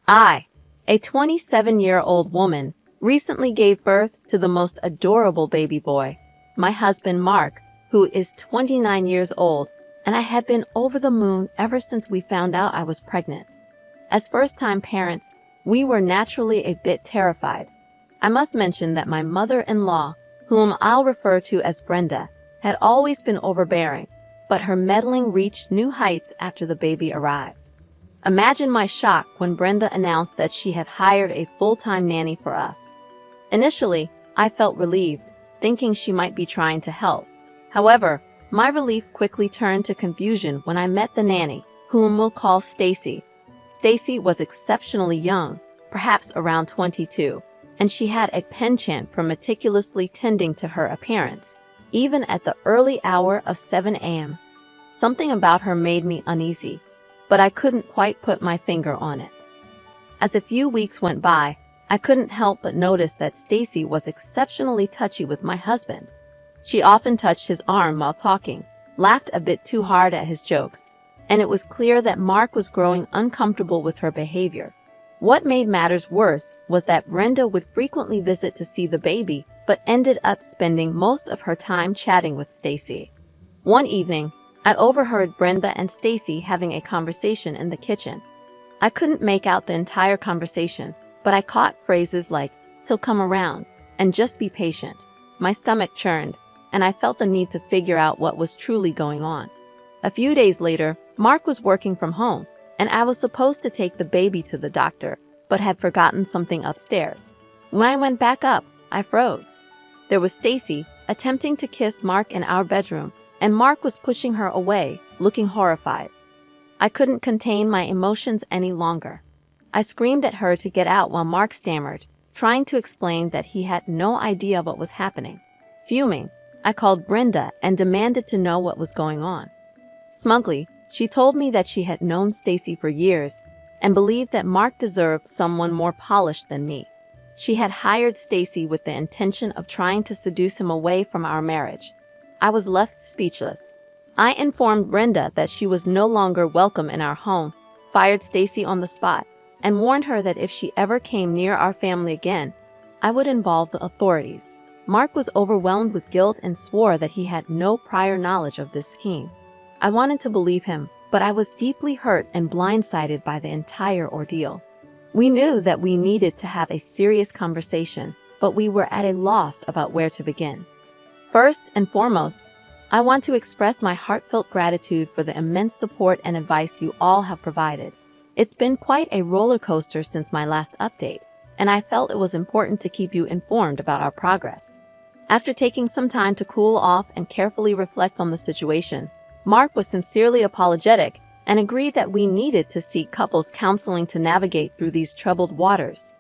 I, a 27-year-old woman, recently gave birth to the most adorable baby boy. My husband, Mark, who is 29 years old, and I had been over the moon ever since we found out I was pregnant. As first-time parents, we were naturally a bit terrified. I must mention that my mother-in-law, whom I'll refer to as Brenda, had always been overbearing, but her meddling reached new heights after the baby arrived. Imagine my shock when Brenda announced that she had hired a full-time nanny for us. Initially, I felt relieved, thinking she might be trying to help. However, my relief quickly turned to confusion when I met the nanny, whom we'll call Stacy. Stacy was exceptionally young, perhaps around 22, and she had a penchant for meticulously tending to her appearance, even at the early hour of 7 a.m. Something about her made me uneasy, but I couldn't quite put my finger on it. As a few weeks went by, I couldn't help but notice that Stacy was exceptionally touchy with my husband. She often touched his arm while talking, laughed a bit too hard at his jokes, and it was clear that Mark was growing uncomfortable with her behavior. What made matters worse was that Brenda would frequently visit to see the baby, but ended up spending most of her time chatting with Stacy. One evening, I overheard Brenda and Stacy having a conversation in the kitchen. I couldn't make out the entire conversation, but I caught phrases like, "He'll come around," and "just be patient." My stomach churned, and I felt the need to figure out what was truly going on. A few days later, Mark was working from home, and I was supposed to take the baby to the doctor, but had forgotten something upstairs. When I went back up, I froze. There was Stacy, attempting to kiss Mark in our bedroom, and Mark was pushing her away, looking horrified. I couldn't contain my emotions any longer. I screamed at her to get out while Mark stammered, trying to explain that he had no idea what was happening. Fuming, I called Brenda and demanded to know what was going on. Smugly, she told me that she had known Stacy for years and believed that Mark deserved someone more polished than me. She had hired Stacy with the intention of trying to seduce him away from our marriage. I was left speechless. I informed Brenda that she was no longer welcome in our home, fired Stacy on the spot, and warned her that if she ever came near our family again, I would involve the authorities. Mark was overwhelmed with guilt and swore that he had no prior knowledge of this scheme. I wanted to believe him, but I was deeply hurt and blindsided by the entire ordeal. We knew that we needed to have a serious conversation, but we were at a loss about where to begin. First and foremost, I want to express my heartfelt gratitude for the immense support and advice you all have provided. It's been quite a roller coaster since my last update, and I felt it was important to keep you informed about our progress. After taking some time to cool off and carefully reflect on the situation, Mark was sincerely apologetic and agreed that we needed to seek couples counseling to navigate through these troubled waters.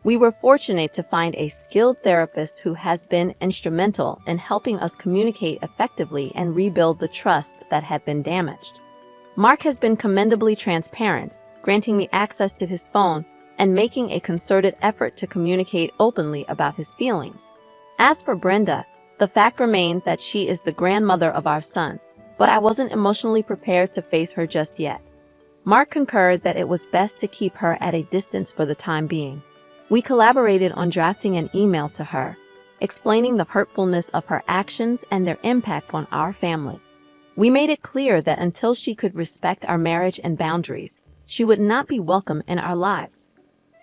We were fortunate to find a skilled therapist who has been instrumental in helping us communicate effectively and rebuild the trust that had been damaged. Mark has been commendably transparent, granting me access to his phone and making a concerted effort to communicate openly about his feelings. As for Brenda, the fact remained that she is the grandmother of our son, but I wasn't emotionally prepared to face her just yet. Mark concurred that it was best to keep her at a distance for the time being. We collaborated on drafting an email to her, explaining the hurtfulness of her actions and their impact on our family. We made it clear that until she could respect our marriage and boundaries, she would not be welcome in our lives.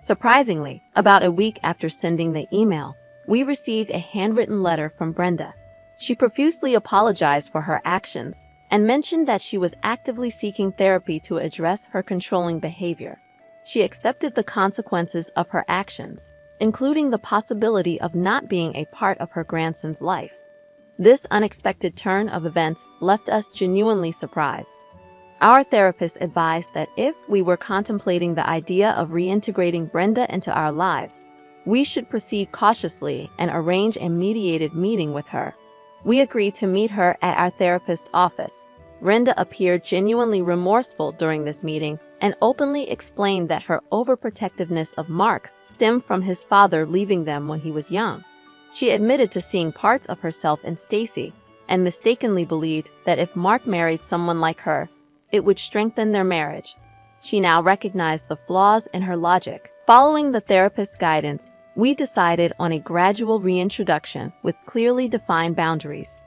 Surprisingly, about a week after sending the email, we received a handwritten letter from Brenda. She profusely apologized for her actions and mentioned that she was actively seeking therapy to address her controlling behavior. She accepted the consequences of her actions, including the possibility of not being a part of her grandson's life. This unexpected turn of events left us genuinely surprised. Our therapist advised that if we were contemplating the idea of reintegrating Brenda into our lives, we should proceed cautiously and arrange a mediated meeting with her. We agreed to meet her at our therapist's office. Brenda appeared genuinely remorseful during this meeting and openly explained that her overprotectiveness of Mark stemmed from his father leaving them when he was young. She admitted to seeing parts of herself in Stacy and mistakenly believed that if Mark married someone like her, it would strengthen their marriage. She now recognized the flaws in her logic. Following the therapist's guidance, we decided on a gradual reintroduction with clearly defined boundaries.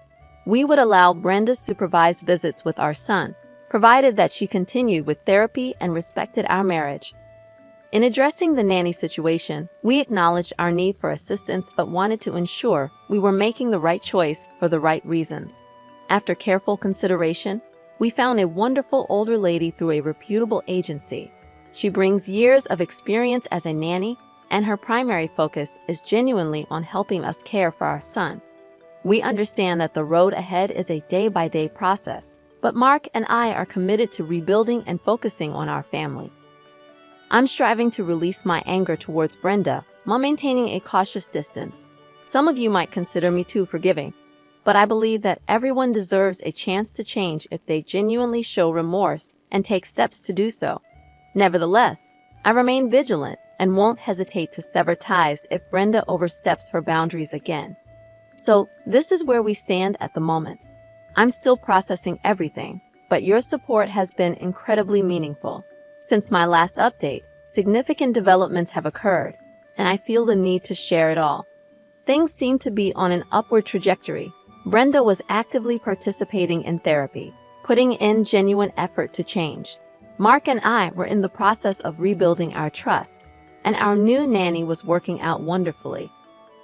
We would allow Brenda supervised visits with our son, provided that she continued with therapy and respected our marriage. In addressing the nanny situation, we acknowledged our need for assistance but wanted to ensure we were making the right choice for the right reasons. After careful consideration, we found a wonderful older lady through a reputable agency. She brings years of experience as a nanny, and her primary focus is genuinely on helping us care for our son. We understand that the road ahead is a day-by-day process, but Mark and I are committed to rebuilding and focusing on our family. I'm striving to release my anger towards Brenda while maintaining a cautious distance. Some of you might consider me too forgiving, but I believe that everyone deserves a chance to change if they genuinely show remorse and take steps to do so. Nevertheless, I remain vigilant and won't hesitate to sever ties if Brenda oversteps her boundaries again. So, this is where we stand at the moment. I'm still processing everything, but your support has been incredibly meaningful. Since my last update, significant developments have occurred, and I feel the need to share it all. Things seem to be on an upward trajectory. Brenda was actively participating in therapy, putting in genuine effort to change. Mark and I were in the process of rebuilding our trust, and our new nanny was working out wonderfully.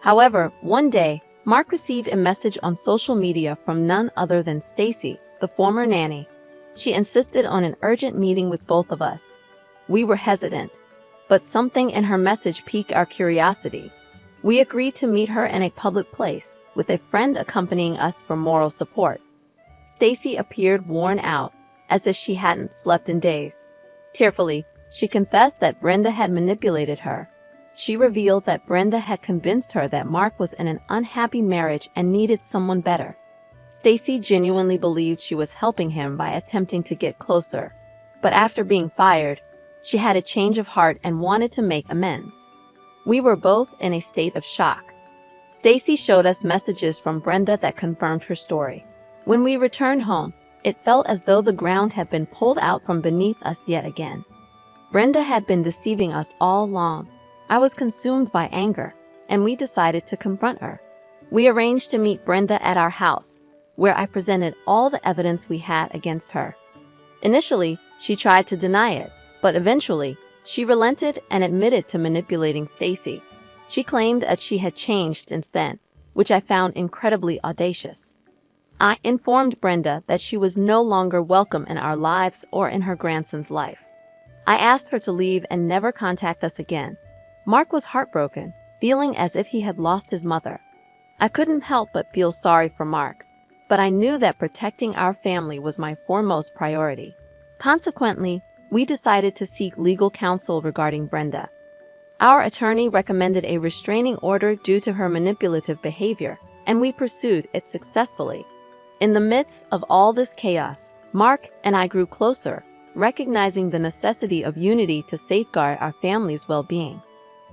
However, one day, Mark received a message on social media from none other than Stacy, the former nanny. She insisted on an urgent meeting with both of us. We were hesitant, but something in her message piqued our curiosity. We agreed to meet her in a public place, with a friend accompanying us for moral support. Stacy appeared worn out, as if she hadn't slept in days. Tearfully, she confessed that Brenda had manipulated her. She revealed that Brenda had convinced her that Mark was in an unhappy marriage and needed someone better. Stacy genuinely believed she was helping him by attempting to get closer. But after being fired, she had a change of heart and wanted to make amends. We were both in a state of shock. Stacy showed us messages from Brenda that confirmed her story. When we returned home, it felt as though the ground had been pulled out from beneath us yet again. Brenda had been deceiving us all along. I was consumed by anger, and we decided to confront her. We arranged to meet Brenda at our house, where I presented all the evidence we had against her. Initially, she tried to deny it, but eventually, she relented and admitted to manipulating Stacy. She claimed that she had changed since then, which I found incredibly audacious. I informed Brenda that she was no longer welcome in our lives or in her grandson's life. I asked her to leave and never contact us again. Mark was heartbroken, feeling as if he had lost his mother. I couldn't help but feel sorry for Mark, but I knew that protecting our family was my foremost priority. Consequently, we decided to seek legal counsel regarding Brenda. Our attorney recommended a restraining order due to her manipulative behavior, and we pursued it successfully. In the midst of all this chaos, Mark and I grew closer, recognizing the necessity of unity to safeguard our family's well-being.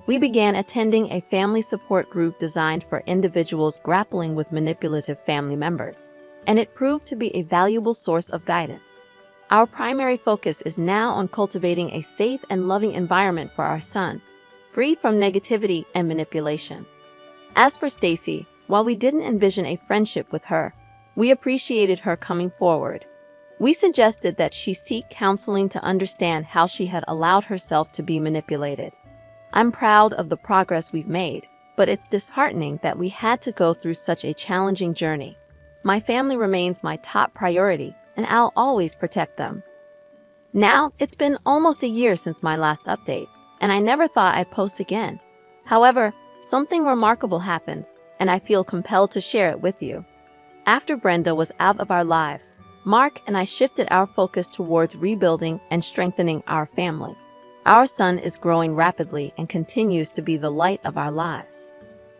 We began attending a family support group designed for individuals grappling with manipulative family members, and it proved to be a valuable source of guidance. Our primary focus is now on cultivating a safe and loving environment for our son, free from negativity and manipulation. As for Stacy, while we didn't envision a friendship with her, we appreciated her coming forward. We suggested that she seek counseling to understand how she had allowed herself to be manipulated. I'm proud of the progress we've made, but it's disheartening that we had to go through such a challenging journey. My family remains my top priority, and I'll always protect them. Now, it's been almost a year since my last update, and I never thought I'd post again. However, something remarkable happened, and I feel compelled to share it with you. After Brenda was out of our lives, Mark and I shifted our focus towards rebuilding and strengthening our family. Our son is growing rapidly and continues to be the light of our lives.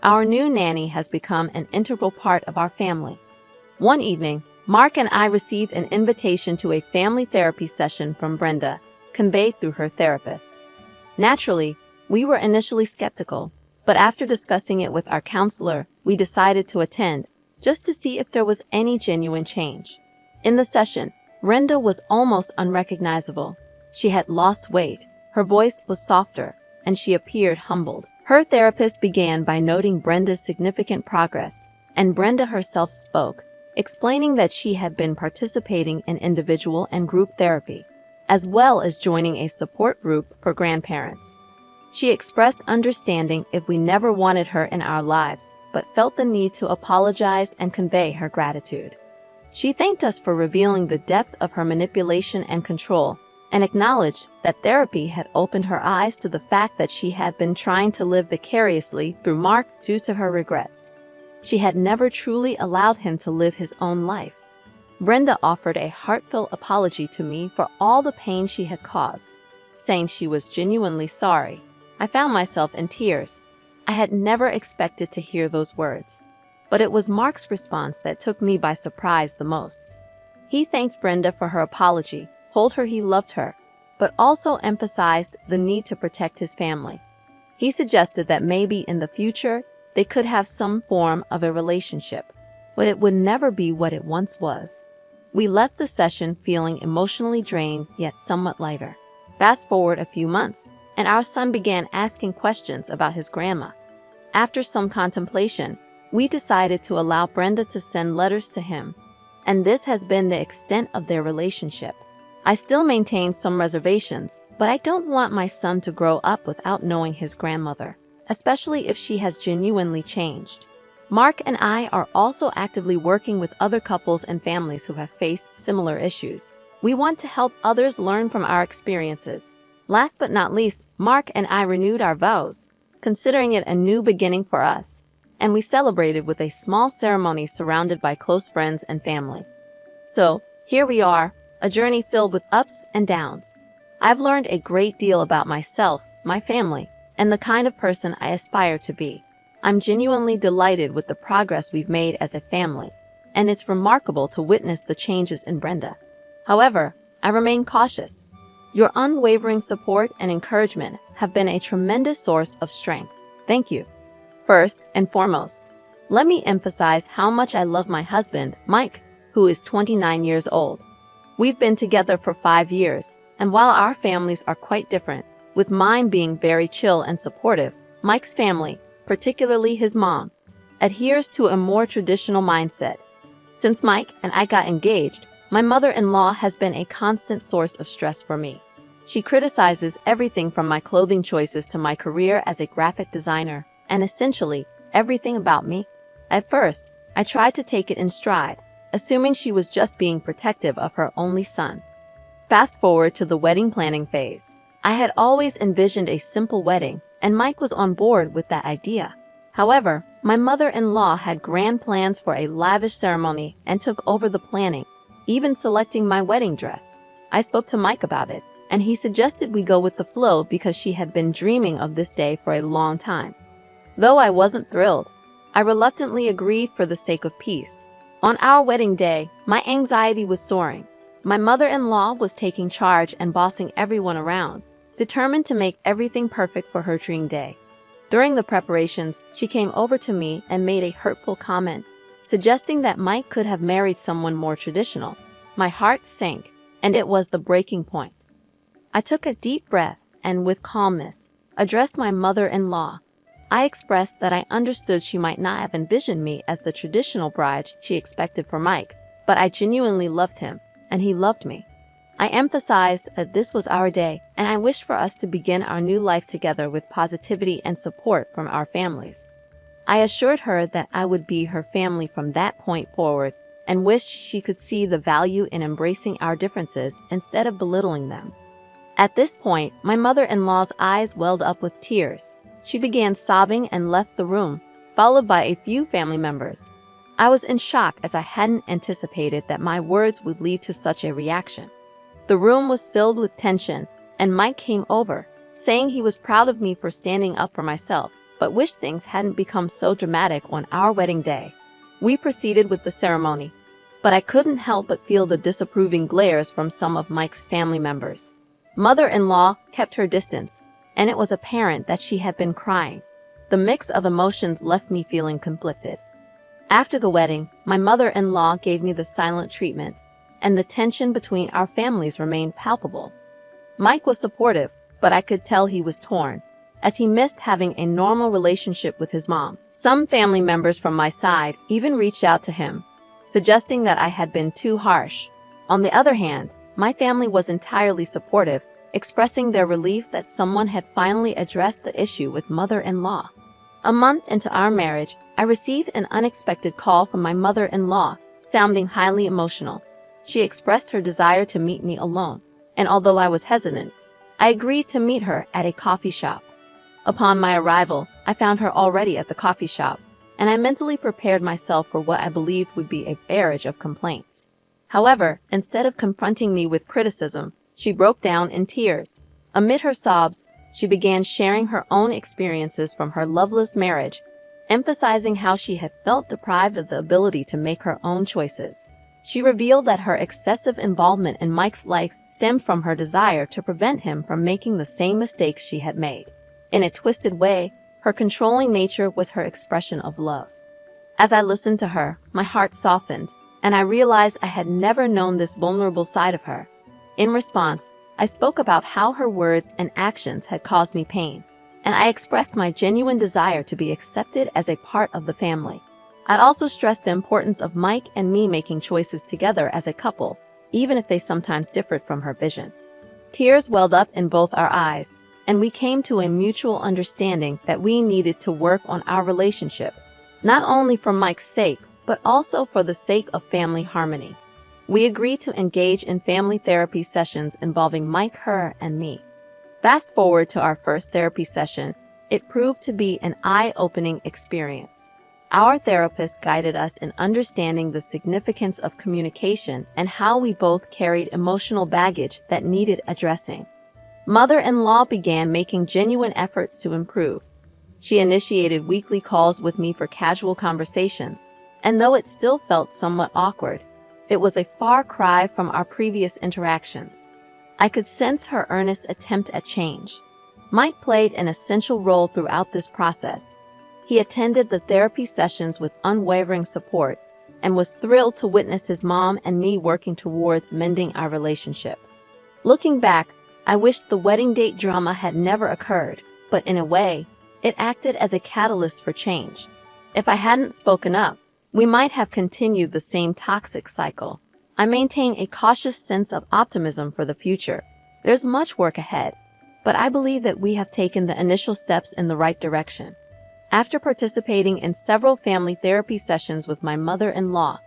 Our new nanny has become an integral part of our family. One evening, Mark and I received an invitation to a family therapy session from Brenda, conveyed through her therapist. Naturally, we were initially skeptical, but after discussing it with our counselor, we decided to attend, just to see if there was any genuine change. In the session, Brenda was almost unrecognizable. She had lost weight, her voice was softer, and she appeared humbled. Her therapist began by noting Brenda's significant progress, and Brenda herself spoke, explaining that she had been participating in individual and group therapy, as well as joining a support group for grandparents. She expressed understanding if we never wanted her in our lives, but felt the need to apologize and convey her gratitude. She thanked us for revealing the depth of her manipulation and control, and acknowledged that therapy had opened her eyes to the fact that she had been trying to live vicariously through Mark due to her regrets. She had never truly allowed him to live his own life. Brenda offered a heartfelt apology to me for all the pain she had caused, saying she was genuinely sorry. I found myself in tears. I had never expected to hear those words, but it was Mark's response that took me by surprise the most. He thanked Brenda for her apology, told her he loved her, but also emphasized the need to protect his family. He suggested that maybe in the future they could have some form of a relationship, but it would never be what it once was. We left the session feeling emotionally drained yet somewhat lighter. Fast forward a few months, and our son began asking questions about his grandma. After some contemplation, we decided to allow Brenda to send letters to him, and this has been the extent of their relationship. I still maintain some reservations, but I don't want my son to grow up without knowing his grandmother, especially if she has genuinely changed. Mark and I are also actively working with other couples and families who have faced similar issues. We want to help others learn from our experiences. Last but not least, Mark and I renewed our vows, considering it a new beginning for us, and we celebrated with a small ceremony surrounded by close friends and family. So, here we are, a journey filled with ups and downs. I've learned a great deal about myself, my family, and the kind of person I aspire to be. I'm genuinely delighted with the progress we've made as a family, and it's remarkable to witness the changes in Brenda. However, I remain cautious. Your unwavering support and encouragement have been a tremendous source of strength. Thank you. First and foremost, let me emphasize how much I love my husband, Mike, who is 29 years old. We've been together for 5 years, and while our families are quite different, with mine being very chill and supportive, Mike's family, particularly his mom, adheres to a more traditional mindset. Since Mike and I got engaged, my mother-in-law has been a constant source of stress for me. She criticizes everything from my clothing choices to my career as a graphic designer, and essentially everything about me. At first, I tried to take it in stride, assuming she was just being protective of her only son. Fast forward to the wedding planning phase. I had always envisioned a simple wedding, and Mike was on board with that idea. However, my mother-in-law had grand plans for a lavish ceremony and took over the planning, even selecting my wedding dress. I spoke to Mike about it, and he suggested we go with the flow because she had been dreaming of this day for a long time. Though I wasn't thrilled, I reluctantly agreed for the sake of peace. On our wedding day, my anxiety was soaring. My mother-in-law was taking charge and bossing everyone around, determined to make everything perfect for her dream day. During the preparations, she came over to me and made a hurtful comment, suggesting that Mike could have married someone more traditional. My heart sank, and it was the breaking point. I took a deep breath and, with calmness, addressed my mother-in-law. I expressed that I understood she might not have envisioned me as the traditional bride she expected for Mike, but I genuinely loved him, and he loved me. I emphasized that this was our day, and I wished for us to begin our new life together with positivity and support from our families. I assured her that I would be her family from that point forward, and wished she could see the value in embracing our differences instead of belittling them. At this point, my mother-in-law's eyes welled up with tears. She began sobbing and left the room, followed by a few family members. I was in shock as I hadn't anticipated that my words would lead to such a reaction. The room was filled with tension, and Mike came over, saying he was proud of me for standing up for myself, but wished things hadn't become so dramatic on our wedding day. We proceeded with the ceremony, but I couldn't help but feel the disapproving glares from some of Mike's family members. Mother-in-law kept her distance, and it was apparent that she had been crying. The mix of emotions left me feeling conflicted. After the wedding, my mother-in-law gave me the silent treatment, and the tension between our families remained palpable. Mike was supportive, but I could tell he was torn, as he missed having a normal relationship with his mom. Some family members from my side even reached out to him, suggesting that I had been too harsh. On the other hand, my family was entirely supportive, expressing their relief that someone had finally addressed the issue with mother-in-law. A month into our marriage, I received an unexpected call from my mother-in-law, sounding highly emotional. She expressed her desire to meet me alone, and although I was hesitant, I agreed to meet her at a coffee shop. Upon my arrival, I found her already at the coffee shop, and I mentally prepared myself for what I believed would be a barrage of complaints. However, instead of confronting me with criticism, she broke down in tears. Amid her sobs, she began sharing her own experiences from her loveless marriage, emphasizing how she had felt deprived of the ability to make her own choices. She revealed that her excessive involvement in Mike's life stemmed from her desire to prevent him from making the same mistakes she had made. In a twisted way, her controlling nature was her expression of love. As I listened to her, my heart softened, and I realized I had never known this vulnerable side of her. In response, I spoke about how her words and actions had caused me pain, and I expressed my genuine desire to be accepted as a part of the family. I also stressed the importance of Mike and me making choices together as a couple, even if they sometimes differed from her vision. Tears welled up in both our eyes, and we came to a mutual understanding that we needed to work on our relationship, not only for Mike's sake, but also for the sake of family harmony. We agreed to engage in family therapy sessions involving Mike, her, and me. Fast forward to our first therapy session, it proved to be an eye-opening experience. Our therapist guided us in understanding the significance of communication and how we both carried emotional baggage that needed addressing. Mother-in-law began making genuine efforts to improve. She initiated weekly calls with me for casual conversations, and though it still felt somewhat awkward, it was a far cry from our previous interactions. I could sense her earnest attempt at change. Mike played an essential role throughout this process. He attended the therapy sessions with unwavering support and was thrilled to witness his mom and me working towards mending our relationship. Looking back, I wished the wedding date drama had never occurred, but in a way, it acted as a catalyst for change. If I hadn't spoken up, we might have continued the same toxic cycle. I maintain a cautious sense of optimism for the future. There's much work ahead, but I believe that we have taken the initial steps in the right direction. After participating in several family therapy sessions with my mother-in-law,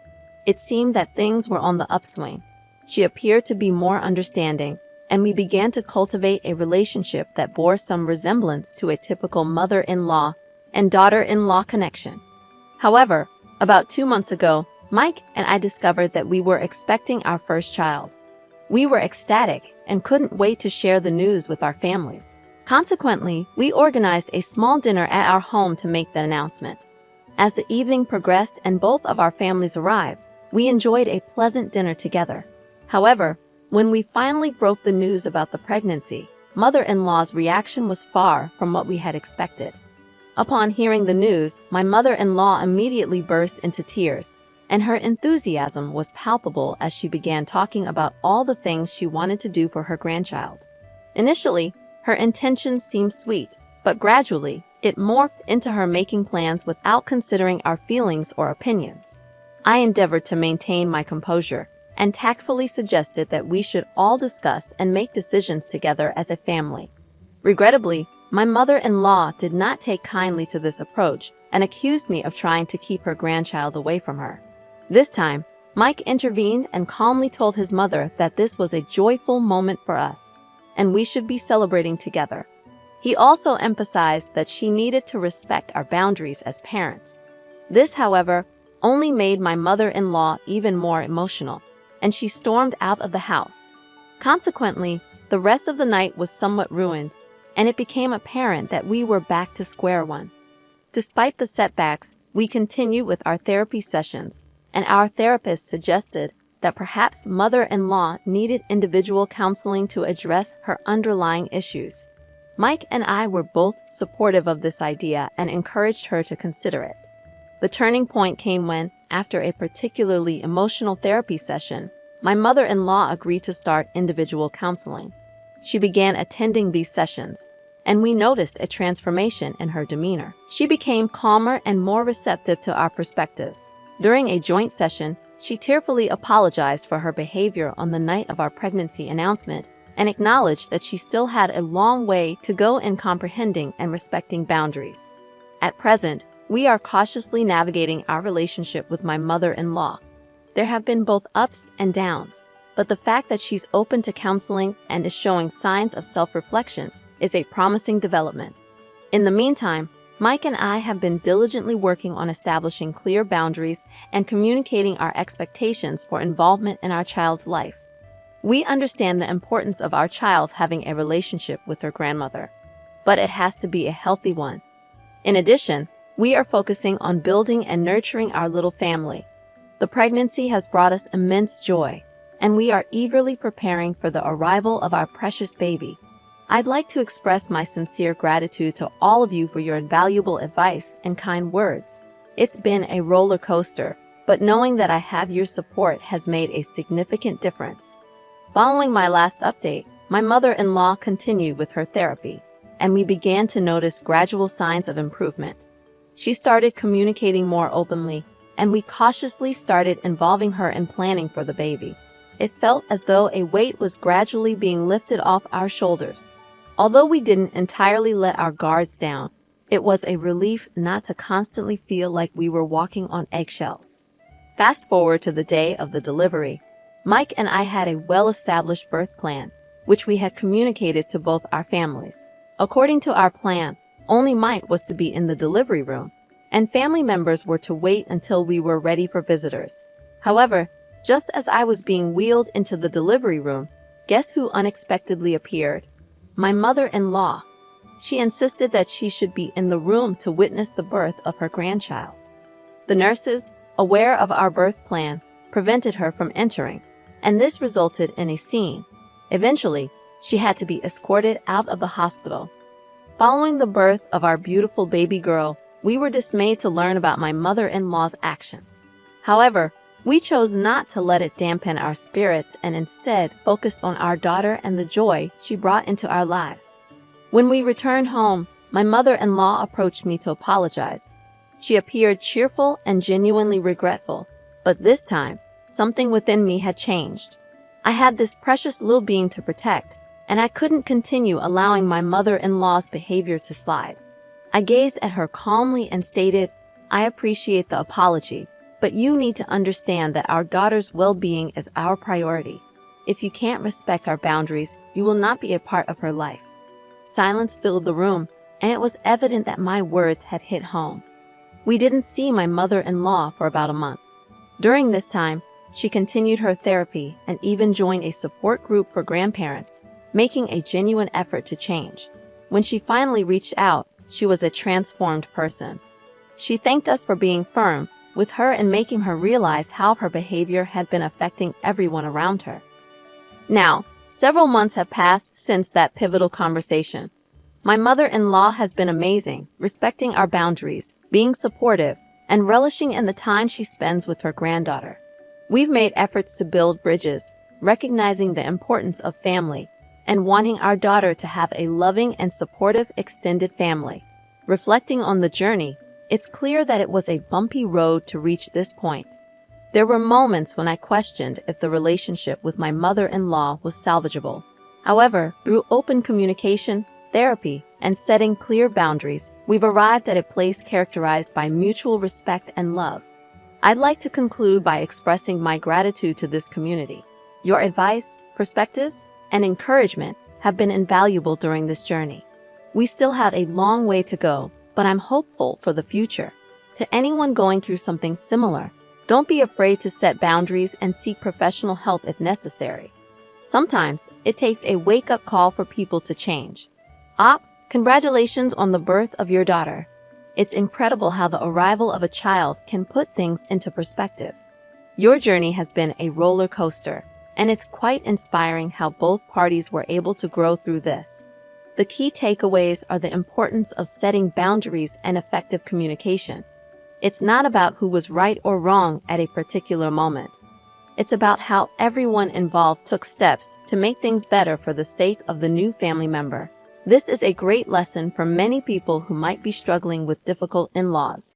it seemed that things were on the upswing. She appeared to be more understanding, and we began to cultivate a relationship that bore some resemblance to a typical mother-in-law and daughter-in-law connection. However, about 2 months ago, Mike and I discovered that we were expecting our first child. We were ecstatic and couldn't wait to share the news with our families. Consequently, we organized a small dinner at our home to make the announcement. As the evening progressed and both of our families arrived, we enjoyed a pleasant dinner together. However, when we finally broke the news about the pregnancy, mother-in-law's reaction was far from what we had expected. Upon hearing the news, my mother-in-law immediately burst into tears, and her enthusiasm was palpable as she began talking about all the things she wanted to do for her grandchild. Initially, her intentions seemed sweet, but gradually, it morphed into her making plans without considering our feelings or opinions. I endeavored to maintain my composure and tactfully suggested that we should all discuss and make decisions together as a family. Regrettably, my mother-in-law did not take kindly to this approach and accused me of trying to keep her grandchild away from her. This time, Mike intervened and calmly told his mother that this was a joyful moment for us, and we should be celebrating together. He also emphasized that she needed to respect our boundaries as parents. This, however, only made my mother-in-law even more emotional, and she stormed out of the house. Consequently, the rest of the night was somewhat ruined, and it became apparent that we were back to square one. Despite the setbacks, we continued with our therapy sessions, and our therapist suggested that perhaps mother-in-law needed individual counseling to address her underlying issues. Mike and I were both supportive of this idea and encouraged her to consider it. The turning point came when, after a particularly emotional therapy session, my mother-in-law agreed to start individual counseling. she began attending these sessions, and we noticed a transformation in her demeanor. She became calmer and more receptive to our perspectives. During a joint session, she tearfully apologized for her behavior on the night of our pregnancy announcement and acknowledged that she still had a long way to go in comprehending and respecting boundaries. At present, we are cautiously navigating our relationship with my mother-in-law. There have been both ups and downs, but the fact that she's open to counseling and is showing signs of self-reflection is a promising development. In the meantime, Mike and I have been diligently working on establishing clear boundaries and communicating our expectations for involvement in our child's life. We understand the importance of our child having a relationship with her grandmother, but it has to be a healthy one. In addition, we are focusing on building and nurturing our little family. The pregnancy has brought us immense joy, and we are eagerly preparing for the arrival of our precious baby. I'd like to express my sincere gratitude to all of you for your invaluable advice and kind words. It's been a roller coaster, but knowing that I have your support has made a significant difference. Following my last update, my mother-in-law continued with her therapy, and we began to notice gradual signs of improvement. She started communicating more openly, and we cautiously started involving her in planning for the baby. It felt as though a weight was gradually being lifted off our shoulders. Although we didn't entirely let our guards down, it was a relief not to constantly feel like we were walking on eggshells. Fast forward to the day of the delivery. Mike and I had a well-established birth plan, which we had communicated to both our families. According to our plan, only Mike was to be in the delivery room, and family members were to wait until we were ready for visitors. However, just as I was being wheeled into the delivery room, guess who unexpectedly appeared? My mother-in-law. She insisted that she should be in the room to witness the birth of her grandchild. The nurses, aware of our birth plan, prevented her from entering, and this resulted in a scene. Eventually, she had to be escorted out of the hospital. Following the birth of our beautiful baby girl, we were dismayed to learn about my mother-in-law's actions. However, we chose not to let it dampen our spirits and instead focused on our daughter and the joy she brought into our lives. When we returned home, my mother-in-law approached me to apologize. She appeared cheerful and genuinely regretful, but this time, something within me had changed. I had this precious little being to protect, and I couldn't continue allowing my mother-in-law's behavior to slide. I gazed at her calmly and stated, "I appreciate the apology, but you need to understand that our daughter's well-being is our priority. If you can't respect our boundaries, you will not be a part of her life." Silence filled the room, and it was evident that my words had hit home. We didn't see my mother-in-law for about a month. During this time, she continued her therapy and even joined a support group for grandparents, making a genuine effort to change. When she finally reached out, she was a transformed person. She thanked us for being firm with her and making her realize how her behavior had been affecting everyone around her. Now, several months have passed since that pivotal conversation. My mother-in-law has been amazing, respecting our boundaries, being supportive, and relishing in the time she spends with her granddaughter. We've made efforts to build bridges, recognizing the importance of family, and wanting our daughter to have a loving and supportive extended family. Reflecting on the journey, it's clear that it was a bumpy road to reach this point. There were moments when I questioned if the relationship with my mother-in-law was salvageable. However, through open communication, therapy, and setting clear boundaries, we've arrived at a place characterized by mutual respect and love. I'd like to conclude by expressing my gratitude to this community. Your advice, perspectives, and encouragement have been invaluable during this journey. We still have a long way to go, but I'm hopeful for the future. To anyone going through something similar, don't be afraid to set boundaries and seek professional help if necessary. Sometimes it takes a wake-up call for people to change. Congratulations on the birth of your daughter. It's incredible how the arrival of a child can put things into perspective. Your journey has been a roller coaster, and it's quite inspiring how both parties were able to grow through this. The key takeaways are the importance of setting boundaries and effective communication. It's not about who was right or wrong at a particular moment. It's about how everyone involved took steps to make things better for the sake of the new family member. This is a great lesson for many people who might be struggling with difficult in-laws.